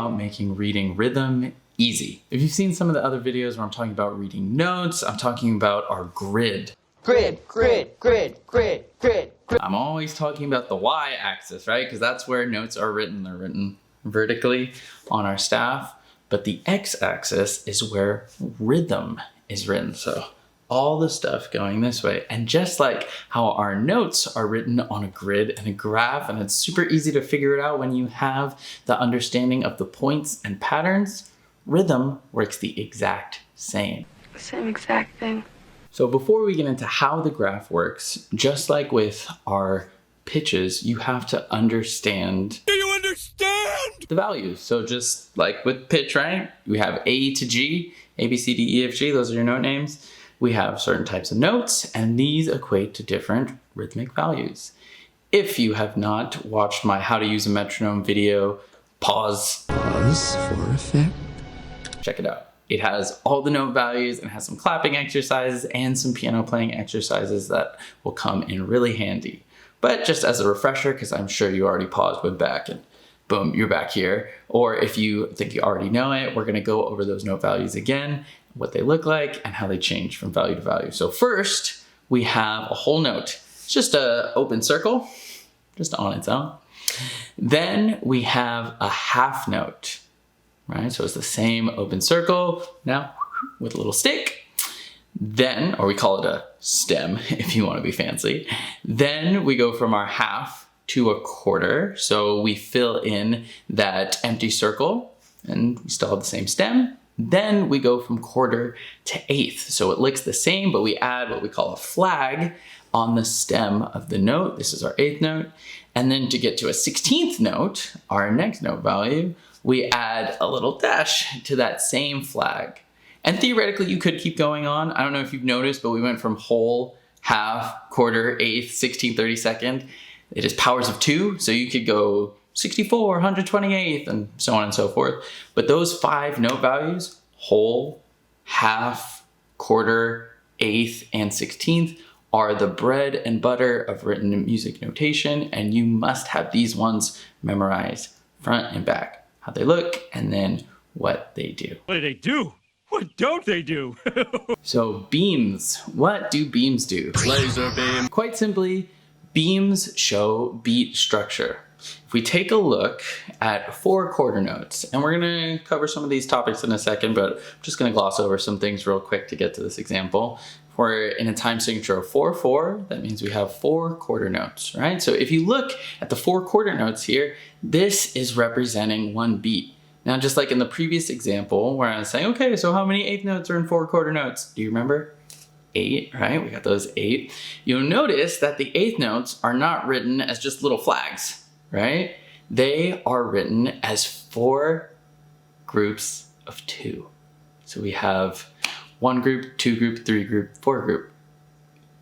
about making reading rhythm easy. If you've seen some of the other videos where I'm talking about reading notes, I'm talking about our grid. Grid. I'm always talking about the y-axis, right? Because that's where notes are written. They're written vertically on our staff. But the x-axis is where rhythm is written. So all the stuff going this way. And just like how our notes are written on a grid and a graph, and it's super easy to figure it out when you have the understanding of the points and patterns, rhythm works the exact same. Same exact thing. So before we get into how the graph works, just like with our pitches, you have to understand. Do you understand? The values. So just like with pitch, right? We have A to G, A, B, C, D, E, F, G, those are your note names. We have certain types of notes, and these equate to different rhythmic values. If you have not watched my How to Use a Metronome video, pause For effect. check it out. It has all the note values and has some clapping exercises and some piano playing exercises that will come in really handy. But just as a refresher, because I'm sure you already paused, went back, and boom, you're back here. Or if you think you already know it, we're gonna go over those note values again, what they look like and how they change from value to value. So first, we have a whole note. It's just an open circle, just on its own. Then we have a half note, right? So it's the same open circle, now with a little stick. Then, or we call it a stem if you want to be fancy. Then we go from our half to a quarter. So we fill in that empty circle and we still have the same stem. Then we go from quarter to eighth. So it looks the same, but we add what we call a flag on the stem of the note. This is our eighth note. And then to get to a 16th note, our next note value, we add a little dash to that same flag. And theoretically, you could keep going on. I don't know if you've noticed, but we went from whole, half, quarter, eighth, 16th, 32nd. It is powers of 2, so you could go 64, 128th, and so on and so forth. But those 5 note values, whole, half, quarter, eighth, and 16th, are the bread and butter of written music notation, and you must have these ones memorized front and back. How they look, and then what they do. What do they do? What don't they do? So beams, what do beams do? Laser beam. Quite simply, beams show beat structure. If we take a look at 4 quarter notes, and we're gonna cover some of these topics in a second, but I'm just gonna gloss over some things real quick to get to this example. If we're in a time signature of 4/4, that means we have 4 quarter notes, right? So if you look at the 4 quarter notes here, this is representing 1 beat. Now, just like in the previous example where I was saying, okay, so how many eighth notes are in 4 quarter notes? Do you remember? 8, right? We got those 8. You'll notice that the eighth notes are not written as just little flags, right? They are written as 4 groups of 2. So we have 1 group, 2 group, 3 group, 4 group.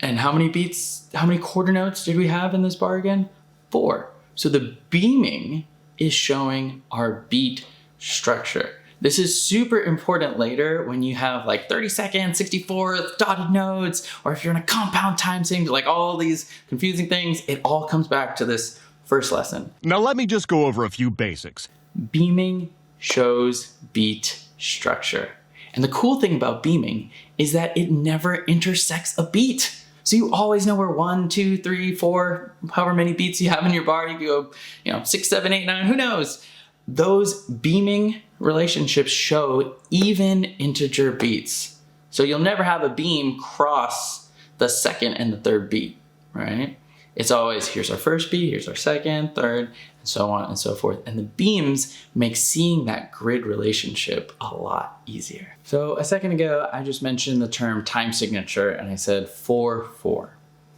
And how many beats, how many quarter notes did we have in this bar again? 4. So the beaming is showing our beat structure. This is super important later when you have like 32nd, 64th, dotted notes, or if you're in a compound time signature, like all these confusing things, it all comes back to this first lesson. Now let me just go over a few basics. Beaming shows beat structure. And the cool thing about beaming is that it never intersects a beat. So you always know where 1, 2, 3, 4, however many beats you have in your bar. You go, 6, 7, 8, 9, who knows? Those beaming relationships show even integer beats. So you'll never have a beam cross the second and the third beat, right? It's always, here's our first beat, here's our second, third, and so on and so forth. And the beams make seeing that grid relationship a lot easier. So a second ago, I just mentioned the term time signature and I said 4/4.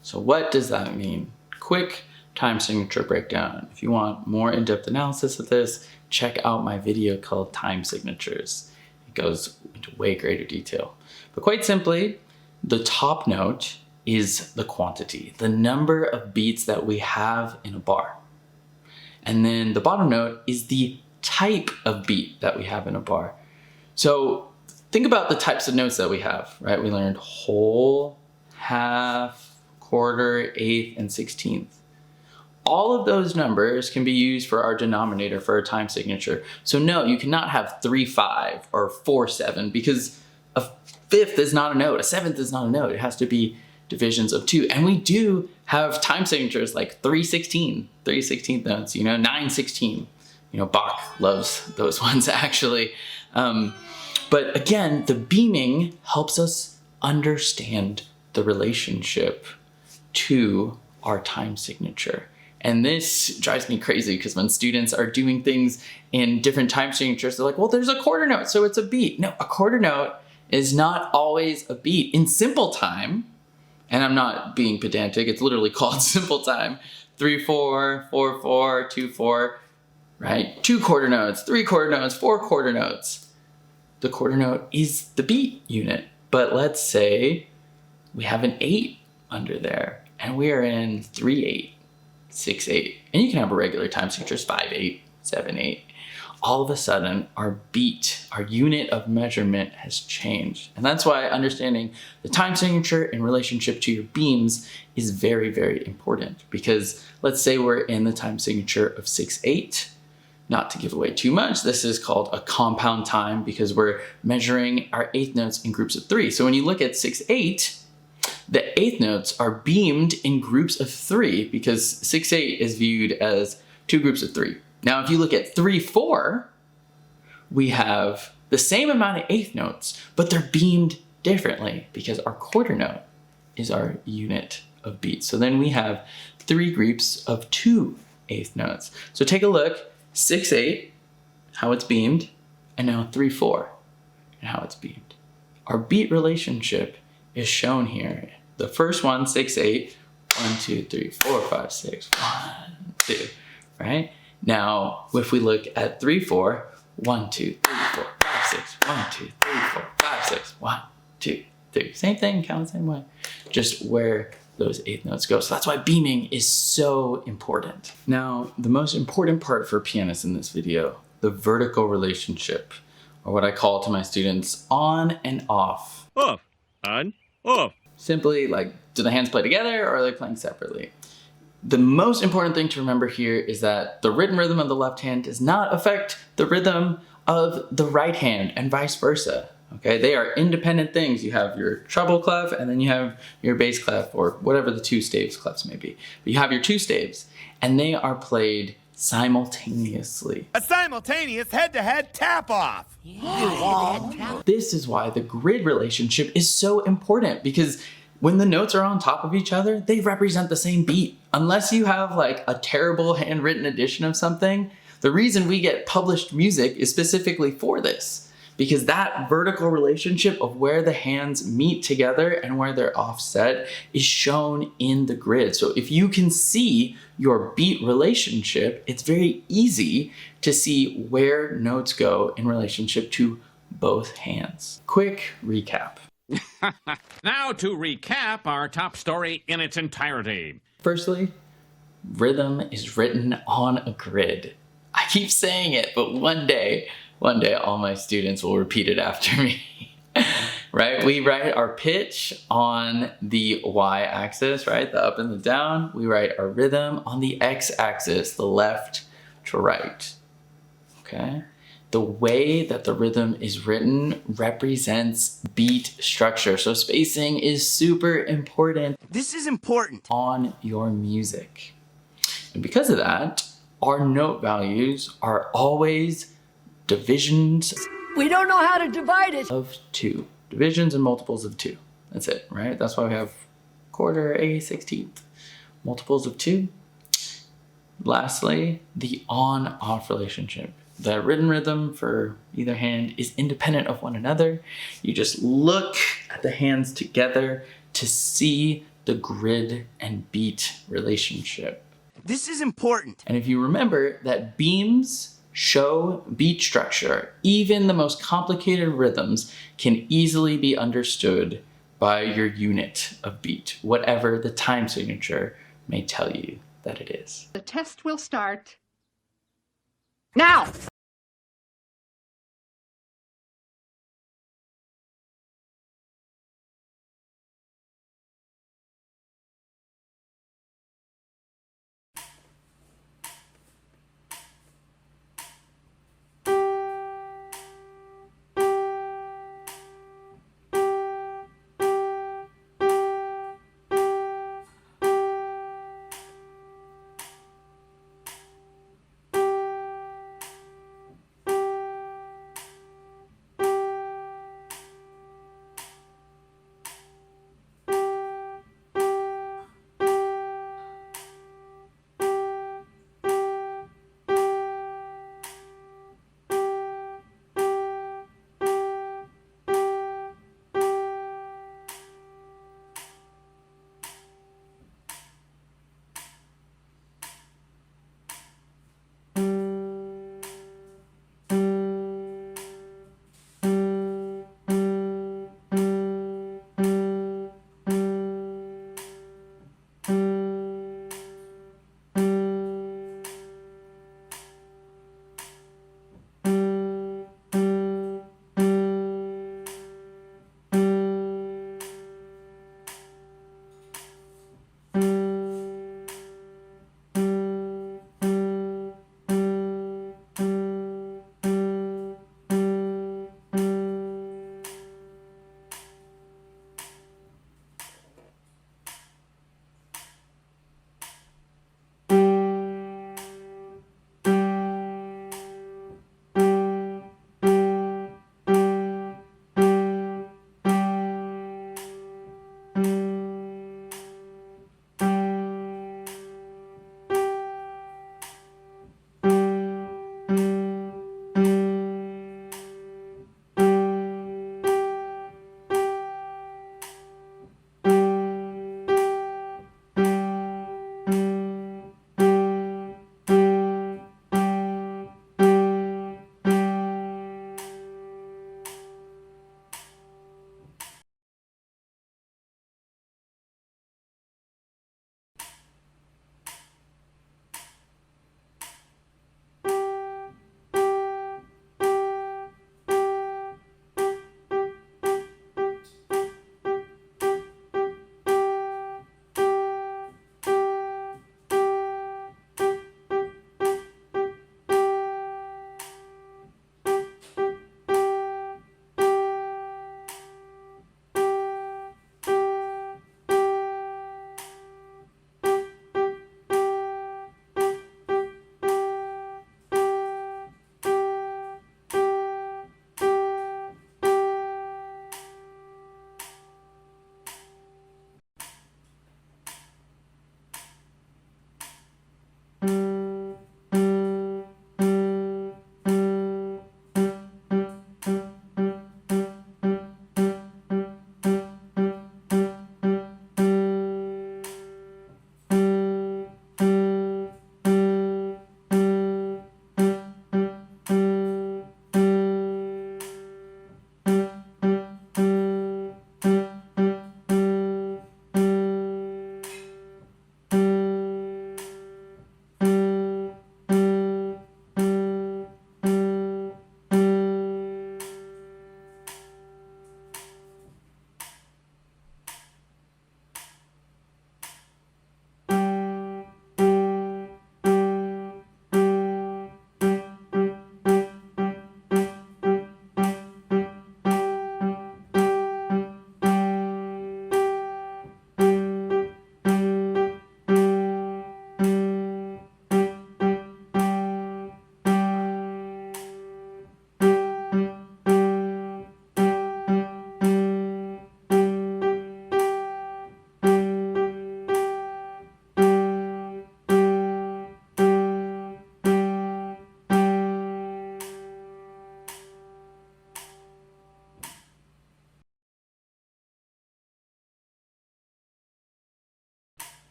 So what does that mean? Quick time signature breakdown. If you want more in-depth analysis of this, check out my video called Time Signatures. It goes into way greater detail. But quite simply, the top note is the quantity, the number of beats that we have in a bar. And then the bottom note is the type of beat that we have in a bar. So think about the types of notes that we have, right? We learned whole, half, quarter, eighth, and 16th. all of those numbers can be used for our denominator for our time signature. So no, you cannot have 3/5 or 4/7 because a fifth is not a note, a seventh is not a note. It has to be divisions of 2. And we do have time signatures like 3/16, 3/16 notes, 9/16. Bach loves those ones actually. But again, the beaming helps us understand the relationship to our time signature. And this drives me crazy because when students are doing things in different time signatures, they're like, well, there's a quarter note, so it's a beat. No, a quarter note is not always a beat. In simple time, and I'm not being pedantic, it's literally called simple time, 3/4, 4/4, 2/4, right? 2 quarter notes, 3 quarter notes, 4 quarter notes. The quarter note is the beat unit. But let's say we have an 8 under there and we are in 3/8, 6/8. And you can have a regular time signatures 5/8, 7/8. All of a sudden our beat, our unit of measurement has changed. And that's why understanding the time signature in relationship to your beams is very, very important. Because let's say we're in the time signature of 6/8. Not to give away too much, this is called a compound time because we're measuring our eighth notes in groups of 3. So when you look at 6/8, the eighth notes are beamed in groups of 3 because 6/8 is viewed as 2 groups of 3. Now, if you look at 3/4, we have the same amount of eighth notes, but they're beamed differently because our quarter note is our unit of beats. So then we have 3 groups of 2 eighth notes. So take a look. 6/8, how it's beamed, and now 3/4, and how it's beamed. Our beat relationship is shown here. The first one, 6/8, 1, 2, 3, 4, 5, 6, 1, 2, right? Now, if we look at 3/4, 1, 2, 3, 4, 5, 6, 1, 2, 3, 4, 5, 6, 1, 2, 3. Same thing, count the same way. Just where those eighth notes go. So that's why beaming is so important. Now, the most important part for pianists in this video, the vertical relationship, or what I call to my students, on and off. Off, on, off. Simply like, do the hands play together or are they playing separately? The most important thing to remember here is that the written rhythm of the left hand does not affect the rhythm of the right hand and vice versa. Okay, they are independent things. You have your treble clef and then you have your bass clef or whatever the 2 staves clefs may be. But you have your 2 staves and they are played simultaneously. A simultaneous head-to-head tap-off. This is why the grid relationship is so important because when the notes are on top of each other, they represent the same beat. Unless you have like a terrible handwritten edition of something, the reason we get published music is specifically for this. Because that vertical relationship of where the hands meet together and where they're offset is shown in the grid. So if you can see your beat relationship, it's very easy to see where notes go in relationship to both hands. Quick recap. Now to recap our top story in its entirety. Firstly, rhythm is written on a grid. I keep saying it, but one day all my students will repeat it after me. Right? We write our pitch on the y-axis, right? The up and the down. We write our rhythm on the x-axis, the left to right. Okay? The way that the rhythm is written represents beat structure. So spacing is super important. This is important. On your music. And because of that, our note values are always divisions. We don't know how to divide it. Of 2. Divisions and multiples of 2. That's it, right? That's why we have quarter, a 16th. Multiples of 2. Lastly, the on-off relationship. The written rhythm for either hand is independent of one another. You just look at the hands together to see the grid and beat relationship. This is important. And if you remember that beams show beat structure, even the most complicated rhythms can easily be understood by your unit of beat, whatever the time signature may tell you that it is. The test will start now.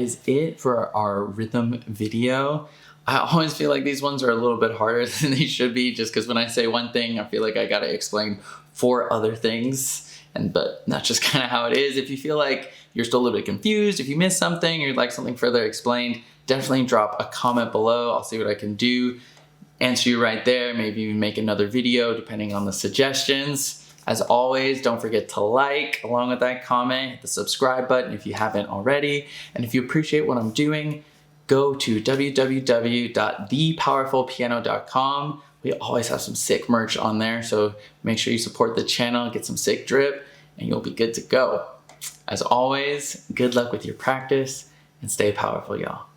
is it for our rhythm video. I always feel like these ones are a little bit harder than they should be, just because when I say one thing, I feel like I gotta explain 4 other things. But that's just kind of how it is. If you feel like you're still a little bit confused, if you missed something or you'd like something further explained, definitely drop a comment below. I'll see what I can do, answer you right there, maybe even make another video depending on the suggestions. As always, don't forget to like along with that comment, hit the subscribe button if you haven't already. And if you appreciate what I'm doing, go to www.thepowerfulpiano.com. We always have some sick merch on there, so make sure you support the channel, get some sick drip, and you'll be good to go. As always, good luck with your practice, and stay powerful, y'all.